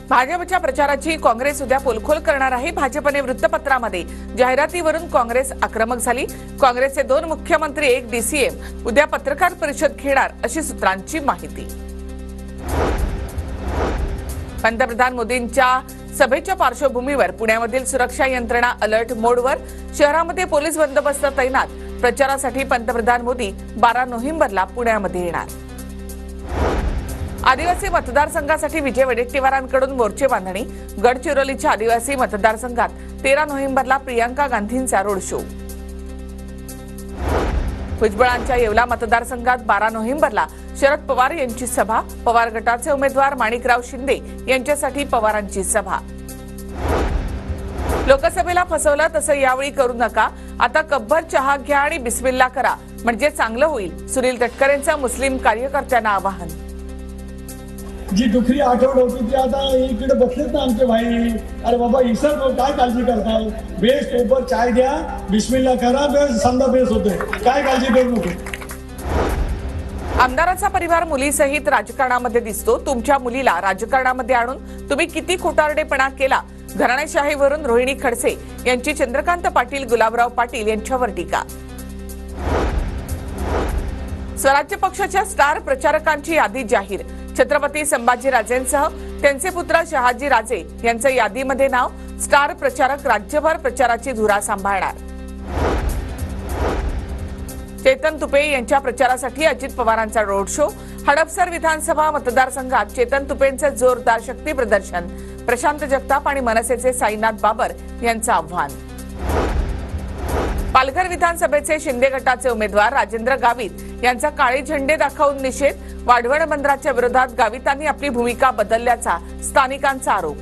भाजपच्या प्रचाराची काँग्रेस उद्या पोलखोल करणार आहे। भाजपने वृत्तपत्रामध्ये जाहिरातीवरून काँग्रेस आक्रमक झाली। काँग्रेसचे 2 मुख्यमंत्री 1 डीसीएम उद्या पत्रकार परिषद घेणार अशी सूत्रांची माहिती। पंतप्रधान मोदींच्या सभेच्या पार्श्वभूमीवर पुण्यामधील सुरक्षा यंत्रणा अलर्ट मोडवर, शहरामध्ये पोलीस बंदोबस्त तैनात। प्रचारासाठी पंतप्रधान मोदी 12 नोव्हेंबरला पुण्यामध्ये येणार। आदिवासी मतदारसंघासाठी विजय वडेट्टीवारांकडून मोर्चे बांधणी। गडचिरोलीच्या आदिवासी मतदारसंघात 13 नोव्हेंबरला प्रियांका गांधींचा रोड शो। भुजबळांच्या येवला मतदारसंघात 12 नोव्हेंबरला शरद पवार यांची सभा। पवार गटाचे उमेदवार माणिकराव शिंदे यांच्यासाठी पवारांची सभा। लोकसभेला फसवलं तसं यावेळी करू नका, आता कब्बर चहा घ्या आणि बिस्मिल्ला करा म्हणजे चांगलं होईल। सुनील तटकरेंचं मुस्लिम कार्यकर्त्यांना आवाहन। जी दुसरी आठवड होती ती आता इकडे बसलेत ना आमचे भाई। अरे बाबा इसर काय काळजी करताय? बेस्ट ऊपर चाय द्या, बिस्मिल्ला करा, बेस समजा बेस होते, काय काळजी करू नको। आमदाराचा परिवार मुलीसहित राजकारणामध्ये दिसतो। तुमच्या मुलीला राजकारणामध्ये आणून तुम्ही किती खोटारडेपणा केला। घराणेशाहीवरून रोहिणी खडसे यांची चंद्रकांत पाटील, गुलाबराव पाटील यांच्यावर टीका। स्वराज्य पक्षाच्या स्टार प्रचारकांची यादी जाहीर। छत्रपती संभाजीराजेंसह त्यांचे पुत्र शहाजी राजे यांचं यादीमध्ये नाव। स्टार प्रचारक राज्यभर प्रचाराची धुरा सांभाळणार। चेतन तुपे यांच्या प्रचारासाठी अजित पवारांचा रोड शो। हडपसर विधानसभा मतदारसंघात चेतन तुपेंचं जोरदार शक्ती प्रदर्शन। प्रशांत जगताप आणि मनसेचे साईनाथ बाबर यांचं आव्हान। पालघर विधानसभेचे शिंदे गटाचे उमेदवार राजेंद्र गावित यांचा काळे झेंडे दाखवून निषेध। वाढवण बंदराच्या विरोधात गावितांनी आपली भूमिका बदलल्याचा स्थानिकांचा आरोप।